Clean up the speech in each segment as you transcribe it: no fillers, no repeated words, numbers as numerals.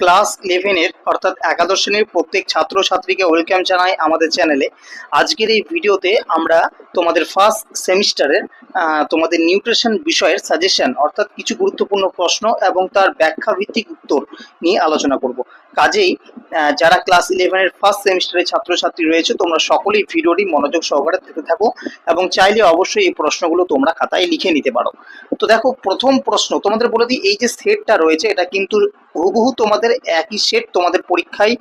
Class 11-এর অর্থাৎ একাদশ শ্রেণীর প্রত্যেক ছাত্রছাত্রীকে ওয়েলকাম জানাই আমাদের চ্যানেলে। আজকের এই ভিডিওতে আমরা তোমাদের ফার্স্ট সেমিস্টারের তোমাদের নিউট্রিশন বিষয়ের সাজেশন অর্থাৎ কিছু গুরুত্বপূর্ণ প্রশ্ন এবং তার ব্যাখ্যা ভিত্তিক উত্তর নিয়ে আলোচনা করব। কাজেই যারা ক্লাস 11-এর ফার্স্ট সেমিস্টারের ছাত্রছাত্রী রয়েছে তোমরা সকলেই ভিডিওটি মনোযোগ সহকারে দেখতে থাকো এবং চাইলে অবশ্যই এই প্রশ্নগুলো তোমরা খাতায় লিখে নিতে পারো। তো দেখো, প্রথম প্রশ্ন তোমাদের বলে দিই, এই যে সেটটা রয়েছে এটা কিন্তু হুবহু তোমাদের একই সেট তোমাদের পরীক্ষায়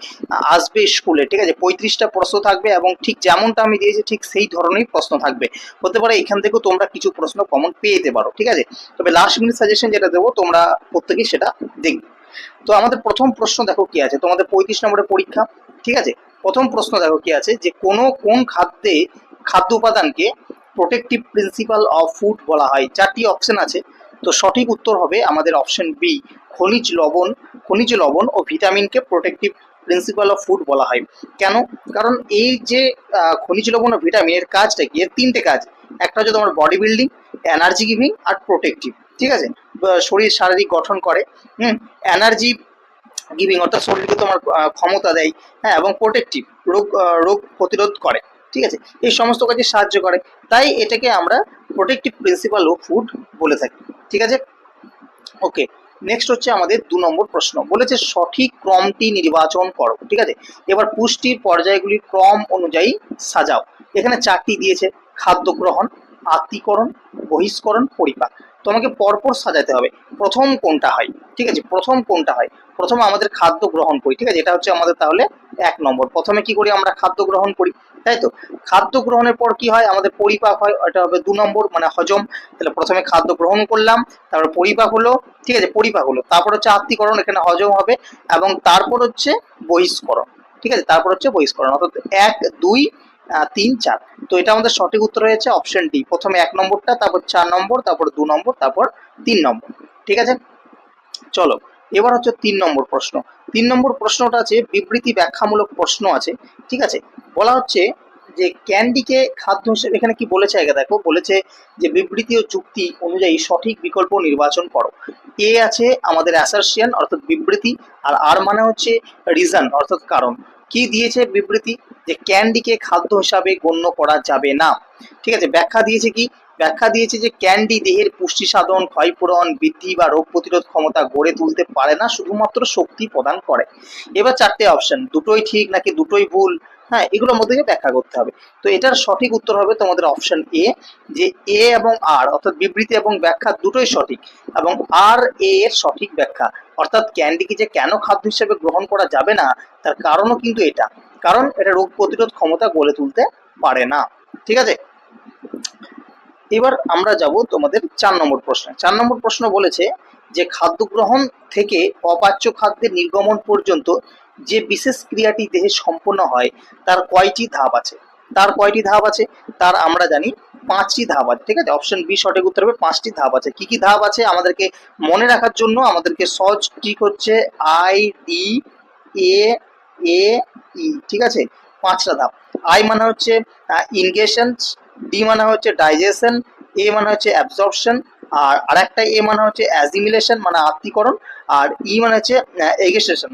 আসবে স্কুলে, ঠিক আছে। 35টা প্রশ্ন থাকবে এবং ঠিক যেমনটা আমি দিয়েছি ঠিক সেই ধরনের প্রশ্ন থাকবে। হতে পারে এখান থেকেও তোমরা কিছু প্রশ্ন কমন পেয়ে যেতে পারো, ঠিক আছে। তবে লাস্ট মিনিট সাজেশন যেটা দেবো তোমরা প্রত্যেকেই সেটা দেখবে। তো আমাদের প্রথম প্রশ্ন দেখো কি আছে, তোমাদের 35 নম্বরের পরীক্ষা, ঠিক আছে। প্রথম প্রশ্ন দেখো কি আছে, যে কোন খাদ্য উপাদানকে প্রোটেক্টিভ প্রিন্সিপাল অফ ফুড বলা হয়। 4টি অপশন আছে, তো সঠিক উত্তর হবে আমাদের অপশন বি, খনিজ লবণ ও ভিটামিনকে প্রোটেক্টিভ প্রিন্সিপাল অফ ফুড বলা হয়। কেন? কারণ এই যে খনিজ লবণ ও ভিটামিনের কাজটা কি, এর 3টে কাজ। একটা হচ্ছে তোমার বডি বিল্ডিং, এনার্জি গিভিং আর প্রোটেক্টিভ, ঠিক আছে। শরীর শারীরিক গঠন করে, এনার্জি গিভিং অর্থাৎ শরীরকে তোমার ক্ষমতা দেয়, হ্যাঁ, এবং প্রোটেক্টিভ রোগ প্রতিরোধ করে, ঠিক আছে। এই সমস্ত কাজে সাহায্য করে, তাই এটাকে আমরা প্রোটেক্টিভ প্রিন্সিপাল অফ ফুড বলে থাকি, ঠিক আছে। ওকে, নেক্সট হচ্ছে আমাদের 2 নম্বর প্রশ্ন, বলেছে সঠিক ক্রমটি নির্বাচন করো, ঠিক আছে। এবার পুষ্টির পর্যায়গুলি ক্রম অনুযায়ী সাজাও। এখানে 4টি দিয়েছে: খাদ্য গ্রহণ, আত্তীকরণ, বহিষ্করণ, পরিপাক। তোমাকে পরপর সাজাতে হবে প্রথম কোনটা হয়, ঠিক আছে। প্রথমে আমাদের খাদ্য গ্রহণ করি, ঠিক আছে। এটা হচ্ছে আমাদের তাহলে 1 নম্বর। প্রথমে কি করি আমরা? খাদ্য গ্রহণ করি, তাই তো। খাদ্য গ্রহণের পর কি হয়? আমাদের পরিপাক হয়, এটা হবে 2 নম্বর, মানে হজম। তাহলে প্রথমে খাদ্য গ্রহণ করলাম, তারপর পরিপাক হলো, ঠিক আছে, তারপর হচ্ছে আত্তীকরণ, এখানে হজম হবে, এবং তারপর হচ্ছে বহিষ্করণ, ঠিক আছে। অর্থাৎ 1, 2, 3, 4। তো এটা আমাদের সঠিক উত্তর হয়েছে অপশন ডি, প্রথমে 1 নম্বরটা, তারপর 4 নম্বর, তারপর 2 নম্বর, তারপর 3 নম্বর, ঠিক আছে। চলো, এবার হচ্ছে 3 নম্বর প্রশ্ন। 3 নম্বর প্রশ্নটা আছে বিবৃতি ব্যাখ্যামূলক প্রশ্ন আছে, ঠিক আছে। বলা হচ্ছে যে ক্যান্ডিকে খাদ্য হিসেবে, এখানে কি বলেছে আগে দেখো, বলেছে যে বিবৃতি ও যুক্তি অনুযায়ী সঠিক বিকল্প নির্বাচন করো। এ আছে আমাদের অ্যাসারশন অর্থাৎ বিবৃতি, আর আর মানে হচ্ছে রিজন অর্থাৎ কারণ। কি দিয়েছে বিবৃতি? যে ক্যান্ডিকে খাদ্য হিসাবে গণ্য করা যাবে না, ঠিক আছে। ব্যাখ্যা দিয়েছে যে ক্যান্ডি দেহের পুষ্টি সাধন, ক্ষয়পূরণ, বৃদ্ধি বা রোগ প্রতিরোধ ক্ষমতা গড়ে তুলতে পারে না, শুধুমাত্র শক্তি প্রদান করে। এবার 4টে অপশন, দুটোই ঠিক নাকি দুটোই ভুল, হ্যাঁ, এগুলোর মধ্যে ব্যাখ্যা করতে হবে। তো এটার সঠিক উত্তর হবে তোমাদের অপশন এ, যে এ এবং আর অর্থাৎ বিবৃতি এবং ব্যাখ্যা দুটোই সঠিক, এবং আর এ এর সঠিক ব্যাখ্যা। অর্থাৎ ক্যান্ডিকে যে কেন খাদ্য হিসেবে গ্রহণ করা যাবে না তার কারণও কিন্তু এটা, কারণ এটা রোগ প্রতিরোধ ক্ষমতা গড়ে তুলতে পারে না, ঠিক আছে। এবার আমরা যাব তোমাদের 4 নম্বর প্রশ্নে। 4 নম্বর প্রশ্ন বলেছে যে খাদ্য গ্রহণ থেকে অপাচ্য খাদ্যের নির্গমন পর্যন্ত যে বিশেষ ক্রিয়াটি দেহে সম্পন্ন হয় তার কয়টি ধাপ আছে? তার আমরা জানি 5টি ধাপ আছে, ঠিক আছে। অপশন বি সঠিক উত্তর হবে, 5টি ধাপ আছে। কি কি ধাপ আছে আমাদেরকে মনে রাখার জন্য আমাদেরকে সহজ ঠিক হচ্ছে ID এ এ ই, ঠিক আছে। 5টা ধাপ। আই মানে হচ্ছে ইনগেশন, ডি মানে হচ্ছে ডাইজেশন, এ মানে হচ্ছে অ্যাবজর্পশন, আর আরেকটা এ মানে হচ্ছে অ্যাসিমিলেশন মানে আত্তীকরণ, আর ই মানে হচ্ছে এগেস্টেশন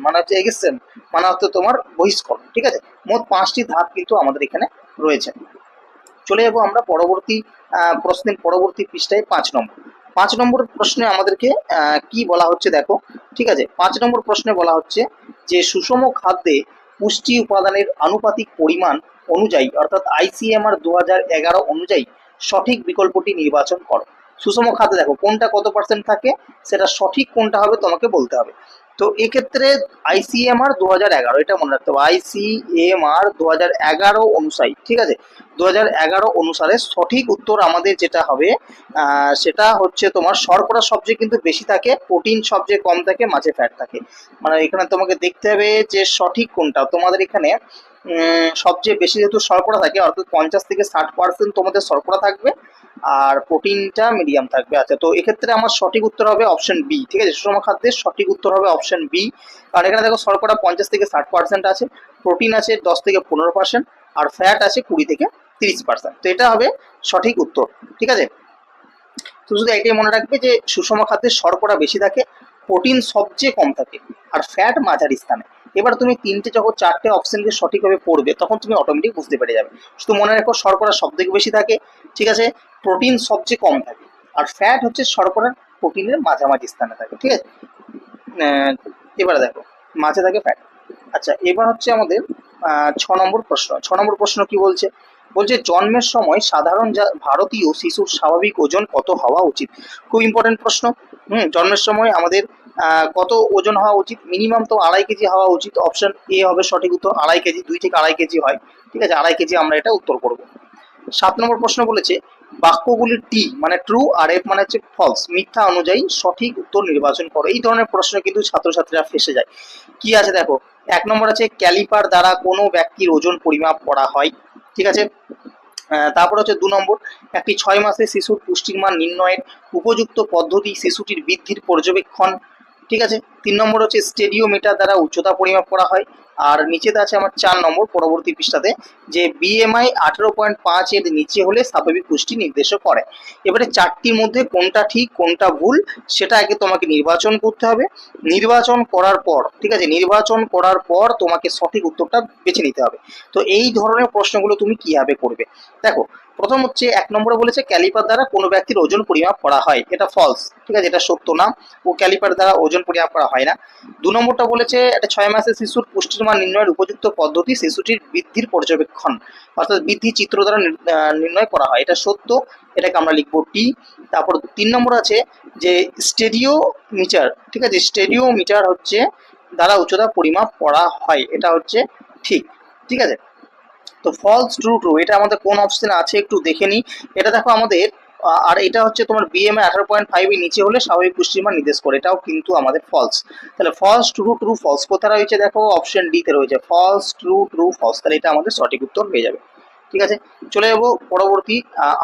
মানে হচ্ছে তোমার বহিষ্করণ, ঠিক আছে। মোট 5টি ধাপ কিন্তু আমাদের এখানে রয়েছে। চলে যাবো আমরা পরবর্তী প্রশ্নের পরবর্তী পৃষ্ঠায় 5 নম্বর প্রশ্নে আমাদেরকে কি বলা হচ্ছে দেখো, ঠিক আছে। 5 নম্বর প্রশ্নে বলা হচ্ছে যে সুষম খাদ্যে পুষ্টি উপাদানের আনুপাতিক পরিমাণ অনুযায়ী অর্থাৎ ICMR 2011 অনুযায়ী সঠিক বিকল্পটি নির্বাচন করো। সুষম খাদ্যে দেখো কোনটা কত পার্সেন্ট থাকে, সেটা সঠিক কোনটা হবে তোমাকে বলতে হবে। তো এক্ষেত্রে ICMR 2011, এটা মনে রাখতে হবে, ICMR 2011 অনুযায়ী, ঠিক আছে। 2011 অনুসারে সঠিক উত্তর আমাদের যেটা হবে সেটা হচ্ছে তোমার শর্করা সবচেয়ে কিন্তু বেশি থাকে, প্রোটিন সবচেয়ে কম থাকে, মাঝে ফ্যাট থাকে। মানে এখানে তোমাকে দেখতে হবে যে সঠিক কোনটা। তোমাদের এখানে সবচেয়ে বেশি যেহেতু শর্করা থাকে অর্থাৎ 50 থেকে 60% তোমাদের শর্করা থাকবে, আর প্রোটিনটা মিডিয়াম থাকবে। আচ্ছা, তো এক্ষেত্রে আমার সঠিক উত্তর হবে অপশন বি, ঠিক আছে। সুষম খাদ্যের সঠিক উত্তর হবে অপশন বি, কারণ এখানে দেখো শর্করা 50 থেকে 60% আছে, প্রোটিন আছে 10 থেকে 15%, আর ফ্যাট আছে 20 থেকে 30%। তো এটা হবে সঠিক উত্তর, ঠিক আছে। তো শুধু এটাই মনে রাখবে যে সুষম খাদ্যে শর্করা বেশি থাকে, প্রোটিন সবচেয়ে কম থাকে আর ফ্যাট মাঝারি স্থানে। এবার তুমি তিনটে যখন চারটে অপশনকে সঠিকভাবে পড়বে তখন তুমি অটোমেটিক বুঝতে পেরে যাবে। শুধু মনে রাখো শর্করা সব থেকে বেশি থাকে, ঠিক আছে, প্রোটিন সবচেয়ে কম থাকে আর ফ্যাট হচ্ছে শর্করার প্রোটিনের মাঝামাঝি স্থানে থাকে, ঠিক আছে। এবারে দেখো মাঝে থাকে ফ্যাট। আচ্ছা এবার হচ্ছে আমাদের 6 নম্বর প্রশ্ন। 6 নম্বর প্রশ্ন কি বলছে? বলছে জন্মের সময় সাধারণ ভারতীয় শিশুর স্বাভাবিক ওজন কত হওয়া উচিত? খুব ইম্পর্টেন্ট প্রশ্ন। জন্মের সময় আমাদের কত ওজন হওয়া উচিত? মিনিমাম তো 2.5 কেজি হওয়া উচিত। অপশন এ হবে সঠিক উত্তর, 2.5 কেজি, 2 থেকে 2.5 কেজি হয়, ঠিক আছে, 2.5 কেজি আমরা এটা উত্তর করব। 7 নম্বর প্রশ্ন বলেছে বাক্যগুলির টি মানে ট্রু আর এফ মানে হচ্ছে ফলস, মিথ্যা অনুযায়ী সঠিক উত্তর নির্বাচন করো। এই ধরনের প্রশ্ন কিন্তু ছাত্রছাত্রীরা ফেসে যায়। কি আছে দেখো, 1 নম্বর আছে ক্যালিপার দ্বারা কোনো ব্যক্তির ওজন পরিমাপ করা হয়, ঠিক আছে। তারপর হচ্ছে 2 নম্বর, একটি 6 মাসে শিশুর পুষ্টির মান নির্ণয়ের উপযুক্ত পদ্ধতি শিশুটির বৃদ্ধির পর্যবেক্ষণ, ঠিক আছে। 3 নম্বর হচ্ছে স্টেডিওমিটার দ্বারা উচ্চতা পরিমাপ করা হয়। আর নিচেতে আছে আমার 4 নম্বর পরবর্তী পৃষ্ঠাতে, যে বিএমআই 18.5 এর নিচে হলে স্বাভাবিক পুষ্টি নির্দেশ করে। এবারে চারটির মধ্যে কোনটা ঠিক কোনটা ভুল সেটা আগে তোমাকে নির্বাচন করতে হবে। নির্বাচন করার পর, ঠিক আছে, নির্বাচন করার পর তোমাকে সঠিক উত্তরটা বেছে নিতে হবে। তো এই ধরনের প্রশ্নগুলো তুমি কিভাবে করবে দেখো। প্রথম হচ্ছে 1 নম্বরে বলেছে ক্যালিপার দ্বারা কোনো ব্যক্তির ওজন পরিমাপ করা হয়, এটা ফলস, ঠিক আছে, এটা সত্য না। ও ক্যালিপার দ্বারা ওজন পরিমাপ করা হয় না। 2 নম্বরটা বলেছে একটা 6 মাসের শিশুর পুষ্টির মান নির্ণয়ের উপযুক্ত পদ্ধতি শিশুটির বৃদ্ধির পর্যবেক্ষণ, অর্থাৎ বৃদ্ধি চিত্র দ্বারা নির্ণয় করা হয়, এটা সত্য, এটাকে আমরা লিখবো টি। তারপর 3 নম্বর আছে যে স্টেডিওমিটার, ঠিক আছে, স্টেডিওমিটার হচ্ছে দ্বারা উচ্চতা পরিমাপ করা হয়, এটা হচ্ছে ঠিক, ঠিক আছে। তো ফলস ট্রু ট্রু এটা আমাদের কোন অপশনে আছে একটু দেখে নিই। এটা দেখো আমাদের আর এটা হচ্ছে তোমার বিএমআই 18.5 এর নিচে হলে স্বাভাবিক পুষ্টির মান নির্দেশ করে, এটাও কিন্তু আমাদের ফলস। তাহলে ফলস ট্রু ট্রু ফলস কোথায় রয়েছে দেখো, অপশন ডি তে রয়েছে ফলস ট্রু ট্রু ফলস, তাহলে এটা আমাদের সঠিক উত্তর হয়ে যাবে, ঠিক আছে। চলে যাবো পরবর্তী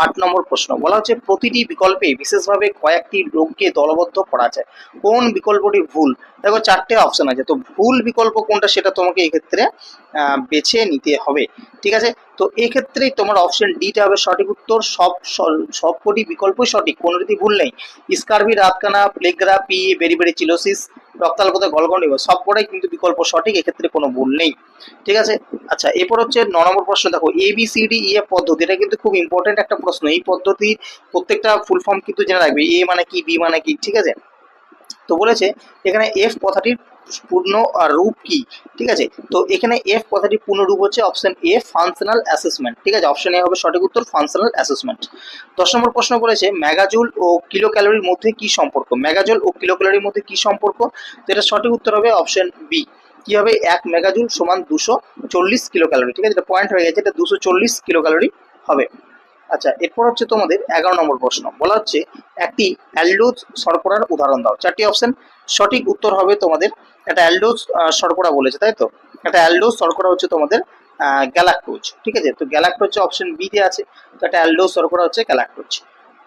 8 নম্বর প্রশ্ন। বলা হচ্ছে প্রতিটি বিকল্পে বিশেষভাবে কয়েকটি লোককে দলবদ্ধ করা যায়, কোন বিকল্পটি ভুল? দেখো চারটে অপশন আছে, তো ভুল বিকল্প কোনটা সেটা তোমাকে এক্ষেত্রে বেছে নিতে হবে, ঠিক আছে। তো এক্ষেত্রে তোমার অপশন ডিটা হবে সঠিক উত্তর। সবকটি বিকল্পই সঠিক, কোনোটি ভুল নেই। স্কারভি, রাতকানা, প্লেগ্রা, পি, বেরিবেরি চিলোসিস, রক্তাল্পতা, গলগন্ড সবকটাই কিন্তু বিকল্প সঠিক, এক্ষেত্রে কোনো ভুল নেই, ঠিক আছে। আচ্ছা এরপর হচ্ছে 9 নম্বর প্রশ্ন দেখো ABCDE পদ্ধতি, এটা কিন্তু খুব ইম্পর্টেন্ট একটা প্রশ্ন। এই পদ্ধতির প্রত্যেকটা ফুল ফর্ম কিন্তু জেনে রাখবে, এ মানে কি, বি মানে কি, ঠিক আছে। তো বলেছে এখানে এফ কথাটির পূর্ণ রূপ কি, ঠিক আছে। তো এখানে এফ কথাটির পূর্ণ রূপ হচ্ছে অপশন এ ফাংশনাল অ্যাসেসমেন্ট, ঠিক আছে, অপশন এ হবে সঠিক উত্তর ফাংশনাল অ্যাসেসমেন্ট। 10 নম্বর প্রশ্ন বলেছে মেগাজুল ও কিলো ক্যালোরির মধ্যে কি সম্পর্ক, মেগাজুল ও কিলো ক্যালোরির মধ্যে কি সম্পর্ক? তো এটা সঠিক উত্তর হবে অপশন বি। কি হবে, 1 মেগাজুল সমান 240 কিলো ক্যালোরি, ঠিক আছে, এটা পয়েন্ট হয়ে গেছে, এটা 240 কিলো ক্যালোরি হবে। আচ্ছা এরপর হচ্ছে তোমাদের 11 নম্বর প্রশ্ন। বলা হচ্ছে একটি অ্যালডোজ শর্করার উদাহরণ দাও, চারটি অপশন। সঠিক উত্তর হবে তোমাদের একটা অ্যালডোজ শর্করা বলেছে, তাই তো, একটা অ্যালডোজ শর্করা হচ্ছে তোমাদের গ্যালাক্টোজ, ঠিক আছে। তো গ্যালাক্টোজ হচ্ছে অপশন বি তে আছে, তো একটা অ্যালডোজ শর্করা হচ্ছে গ্যালাক্টোজ।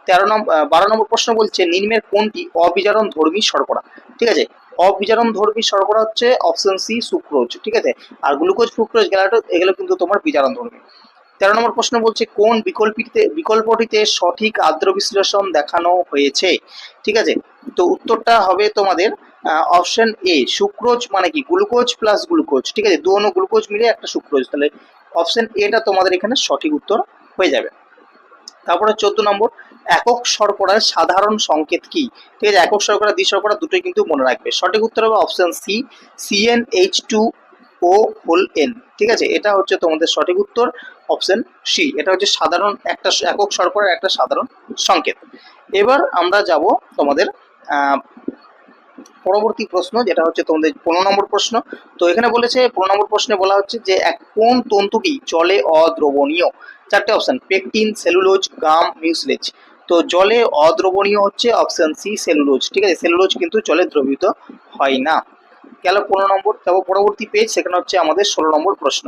12 নম্বর প্রশ্ন বলছে নিম্নের কোনটি অবিজারণ ধর্মী শর্করা, ঠিক আছে। অবিজারণ ধর্মী শর্করা হচ্ছে অপশন সি সুক্রোজ, ঠিক আছে। আর গ্লুকোজ, ফ্রুক্টোজ, গ্যালাক্টোজ এগুলো কিন্তু তোমার বিজারণ ধর্মী। 13 নম্বর প্রশ্ন বলছে কোন বিকল্পটিতে সঠিক আদ্র বিশ্লেষণ দেখানো হয়েছে, ঠিক আছে। তো উত্তরটা হবে তোমাদের অপশন এ সুক্রোজ মানে কি গ্লুকোজ প্লাস গ্লুকোজ, ঠিক আছে, দোনো গ্লুকোজ মিলে একটা সুক্রোজ, তাহলে অপশন এটা তোমাদের এখানে সঠিক উত্তর হয়ে যাবে। তারপরে 14 নম্বর একক শর্করার সাধারণ সংকেত কি, ঠিক আছে, একক শর্করা দ্বি শর্করা দুটোই কিন্তু মনে রাখবে। সঠিক উত্তর হবে option C CnH2O whole N, ঠিক আছে, এটা হচ্ছে তোমাদের সঠিক উত্তর অপশন সি, এটা হচ্ছে সাধারণ একটা একক শর্করার একটা সাধারণ সংকেত। এবার আমরা যাব তোমাদের পরবর্তী প্রশ্ন, যেটা হচ্ছে তোমাদের 15 নম্বর প্রশ্ন। তো এখানে বলেছে 15 নম্বর প্রশ্নে বলা হচ্ছে যে কোন তন্তুটি জলে অদ্রবণীয়? চারটে অপশন পেকটিন, সেলুলোজ, গাম, মিউসিলেজ। তো জলে অদ্রবণীয় হচ্ছে অপশন সি সেলুলোজ, ঠিক আছে, সেলুলোজ কিন্তু জলে দ্রবীভূত হয় না। গেল 15 নম্বর। তারপর পরবর্তী পেজ, সেখানে হচ্ছে আমাদের 16 নম্বর প্রশ্ন।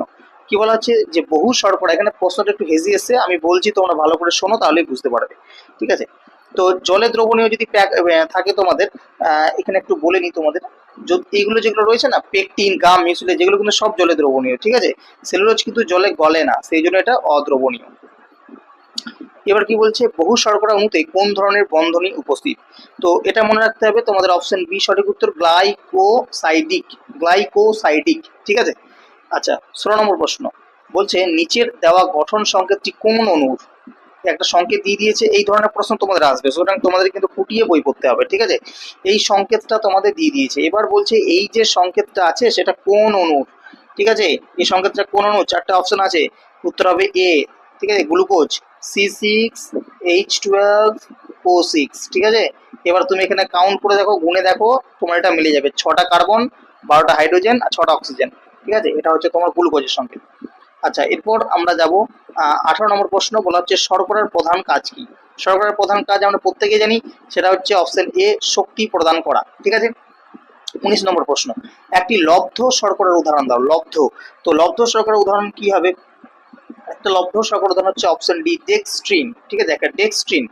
কি বলা হচ্ছে যে বহু শর্করা, এখানে প্রশ্নটা একটু হেজি এসছে, আমি বলছি তোমরা ভালো করে শোনো তাহলেই বুঝতে পারবে, ঠিক আছে। তো জলে দ্রবণীয় যদি থাকে তোমাদের, এখানে একটু বলে নিই তোমাদের, এইগুলো যেগুলো রয়েছে না পেকটিন, গাম, মিউসিলেজ, যেগুলো কিন্তু সব জলে দ্রবণীয়, ঠিক আছে। সেলুলোজ কিন্তু জলে গলে না, সেই জন্য এটা অদ্রবণীয়। এবার কি বলছে, বহু শর্করা অণুতে কোন ধরনের বন্ধনী উপস্থিত? তো এটা মনে রাখতে হবে তোমাদের, অপশন বি সঠিক উত্তর, গ্লাইকোসাইডিক। ঠিক আছে। আচ্ছা, 16 নম্বর প্রশ্ন বলছে নিচের দেওয়া গঠন সংকেতটি কোন অণুর? একটা সংকেত দিয়ে দিয়েছে, এই ধরনের প্রশ্ন তোমাদের আসবে, সুতরাং তোমাদের কিন্তু ফুটিয়ে বই পড়তে হবে। ঠিক আছে, এই সংকেতটা তোমাদের দিয়ে দিয়েছে। এবার বলছে এই যে সংকেতটা আছে সেটা কোন অণুর? ঠিক আছে, এই সংকেতটা কোন অণু? চারটে অপশন আছে, উত্তর হবে এ। ঠিক আছে, গ্লুকোজ, C6H12O6। ঠিক আছে, এবার তুমি এখানে কাউন্ট করে দেখো, গুণে দেখো, তোমার এটা মিলে যাবে, 6টা কার্বন, 12টা হাইড্রোজেন আর 6টা অক্সিজেন। ঠিক আছে, এটা হচ্ছে তোমার গ্লুকোজের সংকেত। আচ্ছা, এরপর আমরা যাব 18 নম্বর প্রশ্ন, বলা হচ্ছে শর্করার প্রধান কাজ কি? শর্করার প্রধান কাজ আমরা প্রত্যেকেই জানি, সেটা হচ্ছে অপশন এ, শক্তি প্রদান করা। ঠিক আছে। 19 নম্বর প্রশ্ন, একটি লব্ধ শর্করার উদাহরণ দাও। লব্ধ, তো লব্ধ শর্করার উদাহরণ কি হবে? একটা লব্ধ শর্করার উদাহরণ হচ্ছে অপশন ডি, ডেক্সট্রিন। ঠিক আছে, একটা ডেক্সট্রিন।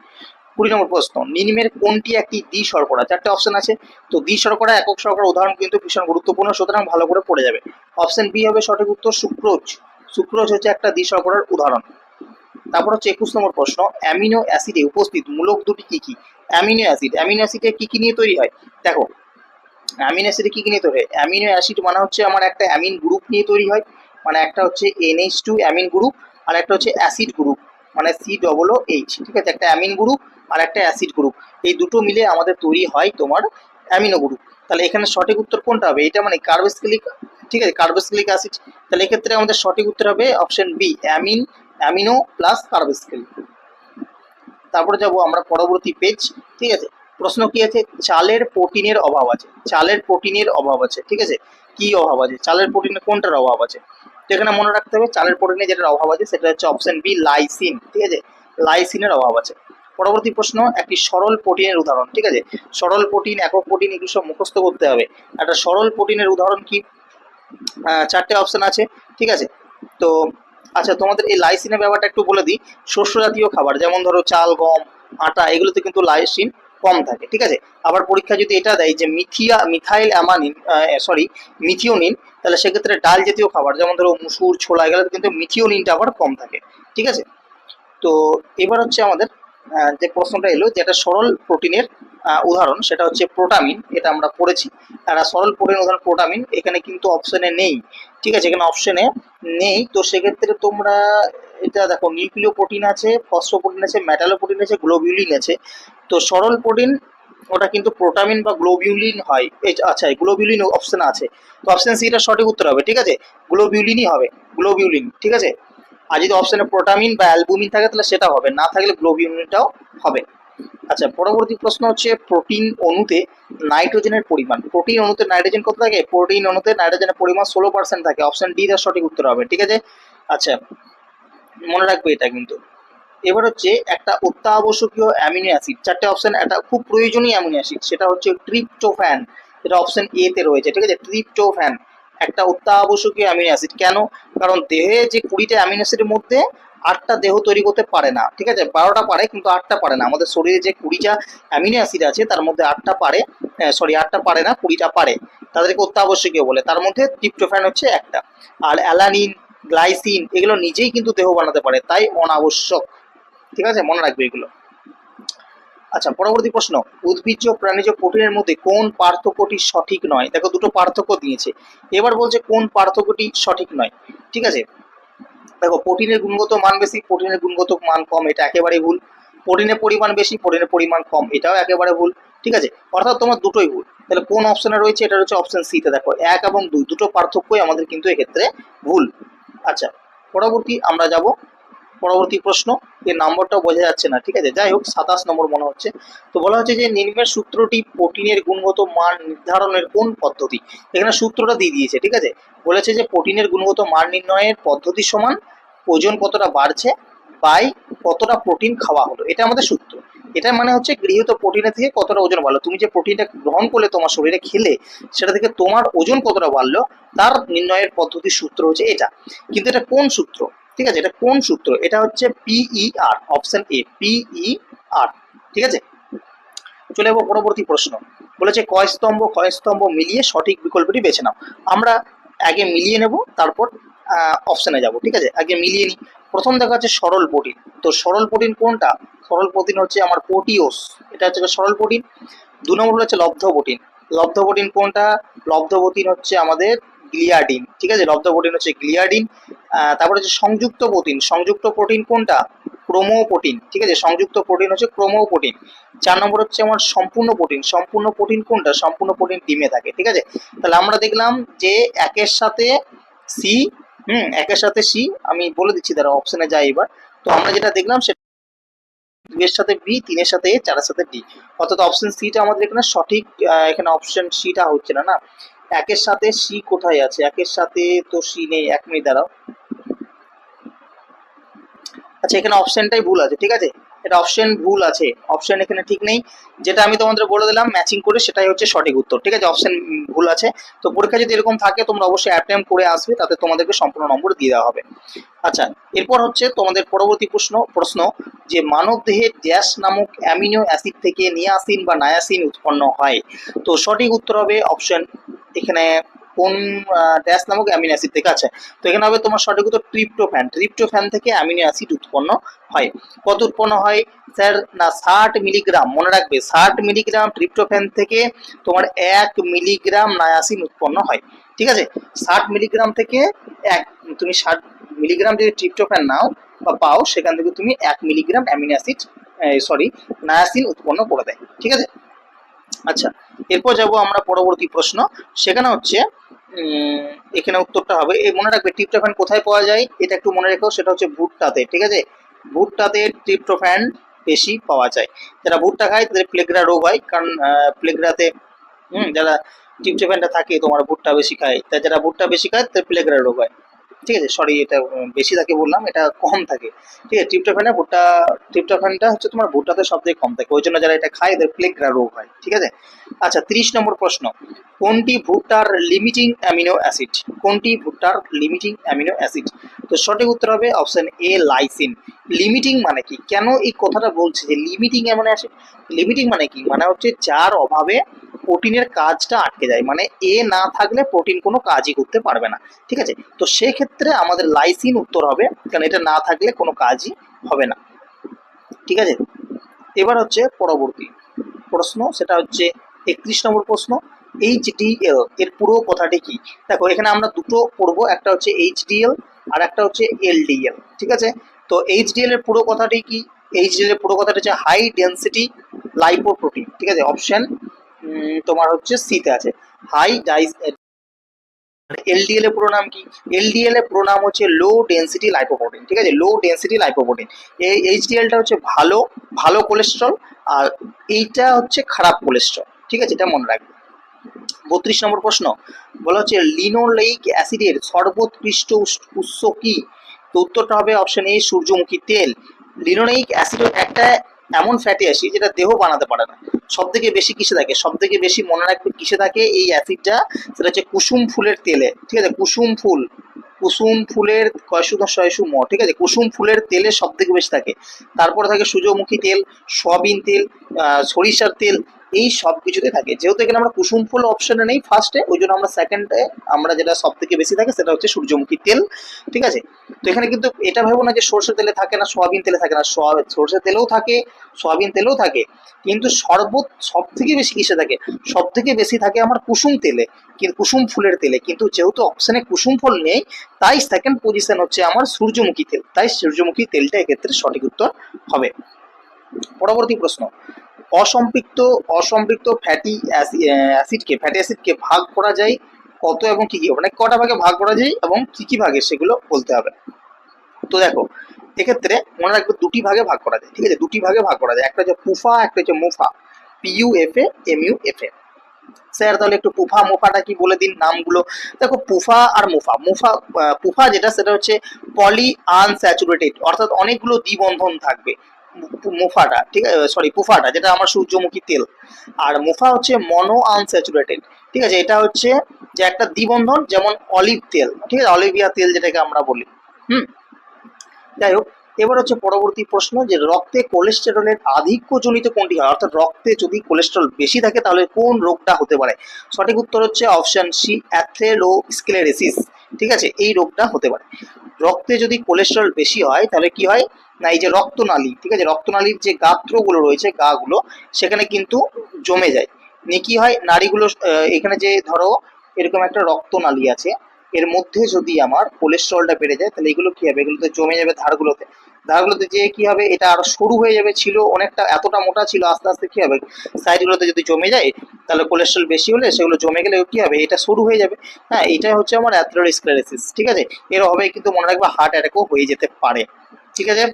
20 নম্বর প্রশ্ন, নিম্নের কোনটি একটি দ্বি শর্করা? চারটে অপশন আছে, তো দ্বি শর্করা একক শর্করার উদাহরণ কিন্তু ভীষণ গুরুত্বপূর্ণ, সুতরাং ভালো করে পড়ে যাবে। অপশন বি হবে সঠিক উত্তর, সুক্রোজ। সুক্রোজ হচ্ছে একটা দ্বি শর্করার উদাহরণ। তারপর হচ্ছে 21 নম্বর প্রশ্ন, অ্যামিনো অ্যাসিডে উপস্থিত মূলক দুটি কি কি? অ্যামিনো অ্যাসিডে কি কি নিয়ে তৈরি হয়? দেখো, অ্যামিনো অ্যাসিডে কি কি নিয়ে তৈরি হয়? অ্যামিনো অ্যাসিড মানে হচ্ছে আমার একটা অ্যামিন গ্রুপ নিয়ে তৈরি হয়, মানে একটা হচ্ছে NH2 অ্যামিন গ্রুপ, আর একটা হচ্ছে অ্যাসিড গ্রুপ, মানে COOH। ঠিক আছে, একটা অ্যামিন গ্রুপ আর একটা অ্যাসিড গ্রুপ, এই দুটো মিলে আমাদের তৈরি হয় তোমার অ্যামিনো গ্রুপ। তাহলে এখানে সঠিক উত্তর কোনটা হবে? এটা মানে কার্বক্সিলিক। ঠিক আছে, কার্বক্সিলিক অ্যাসিড। তাহলে এক্ষেত্রে আমাদের সঠিক উত্তর হবে option B, amino plus carboxylic. তারপরে যাব আমরা পরবর্তী পেজ। ঠিক আছে, প্রশ্ন কি আছে? চালের প্রোটিনের অভাব আছে। চালের প্রোটিনের অভাব আছে। ঠিক আছে, কি অভাব আছে? চালের প্রোটিনে কোনটার অভাব আছে? তো এখানে মনে রাখতে হবে চালের প্রোটিনে যেটার অভাব আছে সেটা হচ্ছে অপশন বি, লাইসিন। ঠিক আছে, লাইসিনের অভাব আছে। পরবর্তী প্রশ্ন, একটি সরল প্রোটিনের উদাহরণ। ঠিক আছে, সরল প্রোটিন, একক প্রোটিন, এগুলো সব মুখস্থ করতে হবে। একটা সরল প্রোটিনের উদাহরণ কি? চারটে অপশন আছে। ঠিক আছে, তো আচ্ছা, তোমাদের এই লাইসিনের ব্যাপারটা একটু বলে দিই। শস্য জাতীয় খাবার যেমন ধরো চাল, গম, আটা, এগুলোতে কিন্তু লাইসিন কম থাকে। ঠিক আছে, আবার পরীক্ষা যদি এটা দেয় যে মিথাইল অ্যামানিন, মিথিওনিন, তাহলে সেক্ষেত্রে ডাল জাতীয় খাবার যেমন ধরো মুসুর, ছোলা, এগুলোতে কিন্তু মিথিওনিনটা আবার কম থাকে। ঠিক আছে, তো এবার হচ্ছে আমাদের যে প্রশ্নটা এলো, যেটা সরল প্রোটিনের উদাহরণ সেটা হচ্ছে প্রোটামিন। এটা আমরা পড়েছি। আর সরল প্রোটিন উদাহরণ প্রোটামিন এখানে কিন্তু অপশনে নেই। ঠিক আছে, এখানে অপশনে নেই, তো সেক্ষেত্রে তোমরা এটা দেখো, নিউক্লিয় প্রোটিন আছে, ফসফোপ্রোটিন আছে, মেটালো প্রোটিন আছে, গ্লোবিউলিন আছে। তো সরল প্রোটিন ওটা কিন্তু প্রোটামিন বা গ্লোবিউলিন হয়। আচ্ছা, গ্লোবিউলিন অপশন আছে, তো অপশন সি এটা সঠিক উত্তর হবে। ঠিক আছে, গ্লোবিউলিনই হবে, গ্লোবিউলিন। ঠিক আছে, আর যদি অপশনে প্রোটামিন বা অ্যালবুমিন থাকে তাহলে সেটা হবে না, থাকলে গ্লোবিউলিনটাও হবে। আচ্ছা, পরবর্তী প্রশ্ন হচ্ছে প্রোটিন অণুতে নাইট্রোজেনের পরিমাণ। প্রোটিন অণুতে নাইট্রোজেন কত থাকে? প্রোটিন অণুতে নাইট্রোজেনের পরিমাণ 16% থাকে। অপশন ডি তার সঠিক উত্তর হবে। ঠিক আছে, আচ্ছা, মনে রাখবে এটা কিন্তু। এবার হচ্ছে একটা অত্যাবশ্যকীয় অ্যামিনো অ্যাসিড, চারটে অপশন, একটা খুব প্রয়োজনীয় অ্যামিনো অ্যাসিড সেটা হচ্ছে ট্রিপ্টোফ্যান। এটা অপশন এ তে রয়েছে। ঠিক আছে, ট্রিপ্টোফ্যান একটা অত্যাবশ্যকীয় অ্যামিনো অ্যাসিড। কেন? কারণ দেহে যে 20টা অ্যামিনো অ্যাসিডের মধ্যে 8টা দেহ তৈরি করতে পারে না। ঠিক আছে, 12টা পারে কিন্তু 8টা পারে না। আমাদের শরীরে যে 20টা অ্যামিনো অ্যাসিড আছে তার মধ্যে 8টা পারে, 8টা পারে না, 20টা পারে, তাদেরকে অত্যাবশ্যকীয় বলে। তার মধ্যে ট্রিপ্টোফ্যান হচ্ছে একটা। আর অ্যালানিন, গ্লাইসিন এগুলো নিজেই কিন্তু দেহ বানাতে পারে, তাই অনাবশ্যক। ঠিক আছে, মনে রাখবে এগুলো। আচ্ছা, পরবর্তী প্রশ্ন, উদ্ভিজ্জ প্রাণীজ প্রোটিনের মধ্যে কোন পার্থক্যটি সঠিক নয়? দেখো, দুটো পার্থক্য দিয়েছে, এবার বলছে কোন পার্থক্যটি সঠিক নয়। ঠিক আছে, দেখো, প্রোটিনের গুণগত মান বেশি, প্রোটিনের গুণগত মান কম, এটা একেবারে ভুল। প্রোটিনের পরিমাণ বেশি, প্রোটিনের পরিমাণ কম, এটাও একেবারে ভুল। ঠিক আছে, অর্থাৎ তোমার দুটোই ভুল। তাহলে কোন অপশনে রয়েছে? এটা হচ্ছে অপশন সি তে। দেখো, 1 এবং 2 দুটো পার্থক্যই আমাদের কিন্তু এক্ষেত্রে ভুল। আচ্ছা, পরবর্তী আমরা যাব পরবর্তী প্রশ্ন, এর নম্বরটাও বোঝা যাচ্ছে না। ঠিক আছে, যাই হোক, 27 নম্বর মনে হচ্ছে। তো বলা হচ্ছে যে নিম্নের সূত্রটি প্রোটিনের গুণগত মান নির্ধারণের কোন পদ্ধতি? এখানে সূত্রটা দিয়ে দিয়েছে। ঠিক আছে, বলেছে যে প্রোটিনের গুণগত মান নির্ণয়ের পদ্ধতি সমান ওজন কতটা বাড়ছে বাই কতটা প্রোটিন খাওয়া হলো, এটা আমাদের সূত্র। এটা মানে হচ্ছে গৃহীত প্রোটিনের থেকে কতটা ওজন বাড়লো, তুমি যে প্রোটিনটা গ্রহণ করলে তোমার শরীরে খেলে, সেটা থেকে তোমার ওজন কতটা বাড়লো তার নির্ণয়ের পদ্ধতির সূত্র হচ্ছে এটা। কিন্তু এটা কোন সূত্র? ঠিক আছে, এটা কোন সূত্র? এটা হচ্ছে PER, অপশন এ, PER। ঠিক আছে, চলে যাবো পরবর্তী প্রশ্ন। বলেছে ক্ষয় স্তম্ভ মিলিয়ে সঠিক বিকল্পটি বেছে নাও। আমরা আগে মিলিয়ে নেব, তারপর অপশনে যাব। ঠিক আছে, আগে মিলিয়ে নিই। প্রথম দেখা হচ্ছে সরল প্রোটিন। তো সরল প্রোটিন কোনটা? সরল প্রোটিন হচ্ছে আমার প্রোটিওস, এটা হচ্ছে সরল প্রোটিন। 2 নম্বর হচ্ছে লব্ধ প্রোটিন। লব্ধ প্রোটিন কোনটা? লব্ধ প্রোটিন হচ্ছে আমাদের গ্লিয়াডিন, ঠিক আছে, লব্ধ প্রোটিন হচ্ছে গ্লিয়াডিন। তারপরে হচ্ছে সংযুক্ত প্রোটিন। সংযুক্ত প্রোটিন কোনটা? ক্রোমোপ্রোটিন, ঠিক আছে, সংযুক্ত প্রোটিন হচ্ছে ক্রোমোপ্রোটিন। 4 নম্বর হচ্ছে আমার সম্পূর্ণ প্রোটিন। সম্পূর্ণ প্রোটিন কোনটা? সম্পূর্ণ প্রোটিন ডিমে থাকে, ঠিক আছে। তাহলে আমরা দেখলাম যে একের সাথে সি, একের সাথে সি, আমি বলে দিচ্ছি, দাঁড়া অপশনে যাই এবার। তো আমরা যেটা দেখলাম সেটা 2 এর সাথে বি, 3 এর সাথে এ, 4 এর সাথে ডি, অর্থাৎ অপশন সিটা আমাদের এখানে সঠিক। এখানে অপশন সিটা হচ্ছে না, না, একের সাথে সি কোথায় আছে? একের সাথে তো সি নেই, 1 মিনিট দাঁড়াও। আচ্ছা, এখানে অপশনটাই ভুল আছে, ঠিক আছে, এটা অপশন ভুল আছে, অপশন এখানে ঠিক নেই। যেটা আমি তোমাদের বলে দিলাম ম্যাচিং করে সেটাই হচ্ছে সঠিক উত্তর, ঠিক আছে, অপশন ভুল আছে। তো পরীক্ষা যদি এরকম থাকে তোমরা অবশ্যই অ্যাটেম্প করে আসবে, তাতে তোমাদেরকে সম্পূর্ণ নম্বর দিয়ে দেওয়া হবে। আচ্ছা, এরপর হচ্ছে তোমাদের পরবর্তী প্রশ্ন যে মানব দেহে ড্যাশ নামক অ্যামিনো অ্যাসিড থেকে নিয়াসিন বা নায়াসিন উৎপন্ন হয়। তো সঠিক উত্তর হবে অপশন এখানে কোন ড্যাশ নামক অ্যামিনো অ্যাসিড থেকে আছে। তো এখানে হবে তোমার সঠিক উত্তর ট্রিপ্টোফ্যান। ট্রিপ্টোফ্যান থেকে অ্যামিনো অ্যাসিড উৎপন্ন হয়। কত উৎপন্ন হয় স্যার? না, 60 মিলিগ্রাম, মনে রাখবে 60 মিলিগ্রাম ট্রিপ্টোফ্যান থেকে তোমার 1 মিলিগ্রাম নায়াসিন উৎপন্ন হয়, ঠিক আছে। 60 মিলিগ্রাম থেকে এক, তুমি 60 মিলিগ্রাম যদি ট্রিপ্টোফ্যান নাও বা পাও, সেখান থেকে তুমি 1 মিলিগ্রাম অ্যামিনো অ্যাসিড, নায়াসিন উৎপন্ন করে দেয়, ঠিক আছে। আচ্ছা, এরপর যাব আমরা পরবর্তী প্রশ্ন। সেখানে হচ্ছে এখানে উত্তরটা হবে, এই মনে রাখবে ট্রিপ্টোফ্যান কোথায় পাওয়া যায়, এটা একটু মনে রেখো, সেটা হচ্ছে ভুট্টাতে, ঠিক আছে, ভুট্টাতে ট্রিপ্টোফ্যান বেশি পাওয়া যায়। যারা ভুট্টা খায় তাদের প্লেগরা রোগ হয়, কারণ প্লেগরাতে যারা ট্রিপ্টোফ্যানটা থাকে তোমার ভুট্টা বেশি খায়, তাই যারা ভুট্টা বেশি খায় তাদের প্লেগরা রোগ হয়, ঠিক আছে। সরি, এটা বেশি থাকে বললাম, এটা কম থাকে, ঠিক আছে। ট্রিপ্টোফ্যানটা হচ্ছে তোমার ভুট্টাতে সব থেকে কম থাকে, ওই জন্য যারা এটা খায় এদের প্লেগরা রোগ হয়, ঠিক আছে। আচ্ছা, 30 নম্বর প্রশ্ন, কোনটি ভুট্টার লিমিটিং অ্যামিনো অ্যাসিড? কোনটি ভুট্টার লিমিটিং অ্যামিনো অ্যাসিড? তো সঠিক উত্তর হবে অপশন এ, লাইসিন। লিমিটিং মানে কি, কেন এই কথাটা বলছে যে লিমিটিং অ্যামিনো অ্যাসিড? লিমিটিং মানে কি, মানে হচ্ছে যার অভাবে প্রোটিনের কাজটা আটকে যায়, মানে এ না থাকলে প্রোটিন কোনো কাজই করতে পারবে না, ঠিক আছে। তো সেক্ষেত্রে আমাদের লাইসিন উত্তর হবে, কারণ এটা না থাকলে কোনো কাজই হবে না, ঠিক আছে। এবার হচ্ছে পরবর্তী প্রশ্ন, সেটা হচ্ছে 31 নম্বর প্রশ্ন, এইচডিএল এর পুরো কথাটি কি? দেখো এখানে আমরা দুটো পড়বো, একটা হচ্ছে এইচডিএল আর একটা হচ্ছে এলডিএল, ঠিক আছে। তো এইচডিএল এর পুরো কথাটি কি? এইচডিএল এর পুরো কথাটা হচ্ছে হাই ডেন্সিটি লাইপোপ্রোটিন, ঠিক আছে, অপশন তোমার হচ্ছে সিতে আছে, হাই ডাইস। এলডিএল এর পুরো নাম কি? এলডিএল এর পুরো নাম হচ্ছে লো ডেন্সিটি লাইপোপ্রোটিন, ঠিক আছে, লো ডেন্সিটি লাইপোপ্রোটিন। এই এইচডিএলটা হচ্ছে ভালো ভালো কোলেস্ট্রল, আর এইটা হচ্ছে খারাপ কোলেস্ট্রল, ঠিক আছে, এটা মনে রাখবে। 32 নম্বর প্রশ্ন, বলা হচ্ছে লিনোলেইক অ্যাসিডের সর্বোৎকৃষ্ট উৎস কি? তো উত্তরটা হবে অপশন এ, সূর্যমুখী তেল। লিনোলেইক অ্যাসিড একটা এমন ফ্যাটি অ্যাসিড যেটা দেহ বানাতে পারে না। সব থেকে বেশি কিসে থাকে? সব থেকে বেশি মনে রাখবে কিসে থাকে এই অ্যাসিডটা, সেটা হচ্ছে কুসুম ফুলের তেলে, ঠিক আছে, কুসুম ফুল, কুসুম ফুলের কয়শো দশায়শো ম, ঠিক আছে, কুসুম ফুলের তেলে সব থেকে বেশি থাকে। তারপরে থাকে সূর্যমুখী তেল, সয়াবিন তেল, সরিষার তেল, এই সব কিছুতে থাকে। যেহেতু এখানে আমরা কুসুম ফুল অপশনে নেই ফার্স্টে, ওই জন্য আমরা সেকেন্ডে আমরা যেটা সব থেকে বেশি থাকে সেটা হচ্ছে সূর্যমুখী তেল, ঠিক আছে। তো এখানে কিন্তু এটা ভেবো না যে সরষে তেলে থাকে না, সয়াবিন তেলে থাকে না, সরষে তেলেও থাকে, সয়াবিন তেলেও থাকে, কিন্তু সব থেকে বেশি কিসে থাকে? সব থেকে বেশি থাকে আমার কুসুম তেলে, কিন্তু কুসুম ফুলের তেলে, কিন্তু যেহেতু অপশনে কুসুম ফুল নেই, তাই সেকেন্ড পজিশন হচ্ছে আমার সূর্যমুখী তেল, তাই সূর্যমুখী তেলটা এক্ষেত্রে সঠিক উত্তর হবে। পরবর্তী প্রশ্ন, অসম্পৃক্ত অসম্পৃক্ত ফ্যাটি অ্যাসিডকে ভাগ করা যায় কত এবং কি কি, মানে কটা ভাগে ভাগ করা যায় এবং কি কি ভাগে, সেগুলো বলতে হবে। তো দেখো এক্ষেত্রে মনে রাখবে দুটি ভাগে ভাগ করা যায়, ঠিক আছে, দুটি ভাগে ভাগ করা যায়, একটা হচ্ছে পুফা, একটা হচ্ছে মুফা, পিইউএফএ, এমইউএফএ। স্যার তাহলে একটু পুফা মুফাটা কি বলে দিন নামগুলো। দেখো পুফা আর মুফা, পুফা যেটা সেটা হচ্ছে পলি আনস্যাচুরেটেড, অর্থাৎ অনেকগুলো দ্বিবন্ধন থাকবে মুফাটা, ঠিক আছে, সরি পুফাটা যেটা আমার সূর্যমুখী তেল। আর মুফা হচ্ছে মনো আনস্যাচুরেটেড, ঠিক আছে, এটা হচ্ছে যে একটা দ্বিবন্ধন, যেমন অলিভ তেল, ঠিক আছে, অলিভিয়া তেল যেটাকে আমরা বলি। হুম, যাই হোক, এবার হচ্ছে পরবর্তী প্রশ্ন, যে রক্তে কোলেস্টেরলের আধিক্যজনিত কোনটি হয়, অর্থাৎ রক্তে যদি কোলেস্টেরল বেশি থাকে তাহলে কোন রোগটা হতে পারে? সঠিক উত্তর হচ্ছে অপশন সি, অ্যাথেরোস্ক্লেরোসিস, ঠিক আছে, এই রোগটা হতে পারে। রক্তে যদি কোলেস্টেরল বেশি হয় তাহলে কি হয় না, এই যে রক্তনালী, ঠিক আছে, রক্তনালীর যে গাত্রগুলো রয়েছে, গাগুলো, সেখানে কিন্তু জমে যায়, নিয়ে কি হয় নাড়িগুলো, এখানে যে ধরো এরকম একটা রক্তনালী আছে, এর মধ্যে যদি আমার কোলেস্টেরলটা বেড়ে যায় তাহলে এগুলো কি হবে, এগুলোতে জমে যাবে ধারগুলোতে, ধারগুলোতে যে কি হবে, এটা আরো সরু হয়ে যাবে, ছিল অনেকটা এতটা মোটা ছিল, আস্তে আস্তে কি হবে সাইডগুলোতে যদি জমে যায়, তাহলে কোলেস্ট্রল বেশি হলে সেগুলো জমে গেলে কি হবে, এটা সরু হয়ে যাবে। হ্যাঁ, এটাই হচ্ছে আমার অ্যাথেরোস্ক্লেরোসিস, ঠিক আছে। এর হবে কিন্তু মনে রাখবে হার্ট অ্যাটাকও হয়ে যেতে পারে, ঠিক আছে।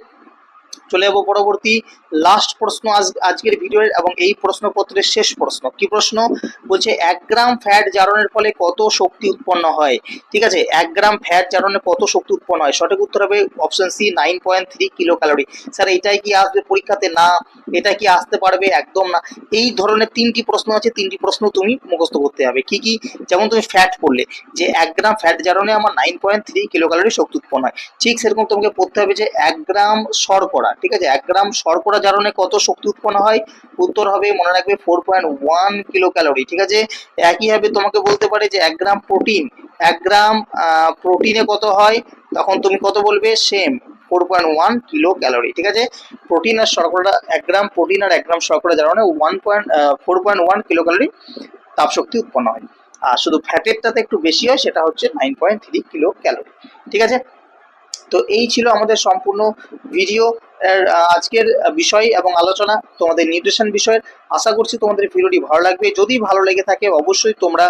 চলে যাবো পরবর্তী লাস্ট প্রশ্ন আজকের ভিডিওর, এবং এই প্রশ্নপত্রের শেষ প্রশ্ন। কি প্রশ্ন বলছে, 1 গ্রাম ফ্যাট জারণের ফলে কত শক্তি উৎপন্ন হয়? ঠিক আছে, 1 গ্রাম ফ্যাট জারণে কত শক্তি উৎপন্ন হয়? সঠিক উত্তর হবে option C, 9.3 kilo calorie. Sir এটাই কি আসবে পরীক্ষাতে? না, এটা কি আসতে পারবে? একদম না। এই ধরনের 3টি প্রশ্ন আছে, 3টি প্রশ্ন তুমি মুখস্থ করতে হবে। কি কি? যেমন তুমি ফ্যাট পড়লে যে 1 গ্রাম ফ্যাট জারণে আমার 9.3 কিলো ক্যালোরি শক্তি উৎপন্ন হয়, ঠিক সেরকম তোমাকে পড়তে হবে যে 1 গ্রাম শর্করা, ঠিক আছে, 1 গ্রাম শর্করা জারণে কত শক্তি উৎপন্ন হয়? উত্তর হবে মনে রাখবে 4.1 কিলো ক্যালোরি, ঠিক আছে। একইভাবে তোমাকে বলতে পারে যে 1 গ্রাম প্রোটিন, 1 গ্রাম প্রোটিনে কত হয়, তখন তুমি কত বলবে? সেম 4.1 কিলো ক্যালোরি, ঠিক আছে। প্রোটিন আর শর্করা, 1 গ্রাম প্রোটিন আর 1 গ্রাম শর্করা জারণে 4.1 কিলো ক্যালোরি তাপশক্তি উৎপন্ন হয়। আর শুধু ফ্যাটেরটাতে একটু বেশি হয়, সেটা হচ্ছে 9.3 কিলো ক্যালোরি, ঠিক আছে। তো এই ছিল আমাদের সম্পূর্ণ ভিডিও এর আজকের বিষয় এবং আলোচনা তোমাদের নিউট্রিশন বিষয়ের। আশা করছি তোমাদের ভিডিওটি ভালো লাগবে। যদি ভালো লেগে থাকে অবশ্যই তোমরা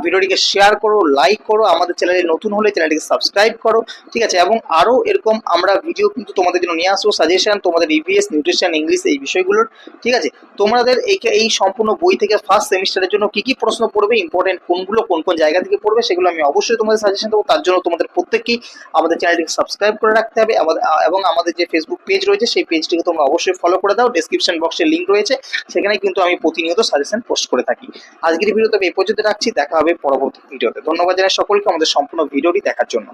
ভিডিওটিকে শেয়ার করো, লাইক করো, আমাদের চ্যানেলে নতুন হলে চ্যানেলটিকে সাবস্ক্রাইব করো, ঠিক আছে। এবং আরও এরকম আমরা ভিডিও কিন্তু তোমাদের জন্য নিয়ে আসবো, সাজেশন তোমাদের ইভিএস, নিউট্রিশন, ইংলিশ এই বিষয়গুলোর, ঠিক আছে। তোমাদের এই সম্পূর্ণ বই থেকে ফার্স্ট সেমিস্টারের জন্য কি কি প্রশ্ন পড়বে, ইম্পর্টেন্ট কোনগুলো, কোন কোন জায়গা থেকে পড়বে, সেগুলো আমি অবশ্যই তোমাদের সাজেশন দেবো। তার জন্য তোমাদের প্রত্যেককেই আমাদের চ্যানেলটিকে সাবস্ক্রাইব করে রাখতে হবে, এবং আমাদের যে ফেসবুক পেজ রয়েছে সেই পেজটিকে তোমরা অবশ্যই ফলো করে দাও। ডেসক্রিপশন বক্সে লিঙ্ক রয়েছে, সেখানে কিন্তু আমি প্রতিনিয়ত সাজেশন পোস্ট করে থাকি। আজকের ভিডিওতে এই পর্যন্ত রাখছি, দেখা হবে পরবর্তী ভিডিওতে। ধন্যবাদ জানাই সকলকে আমাদের সম্পূর্ণ ভিডিওটি দেখার জন্য।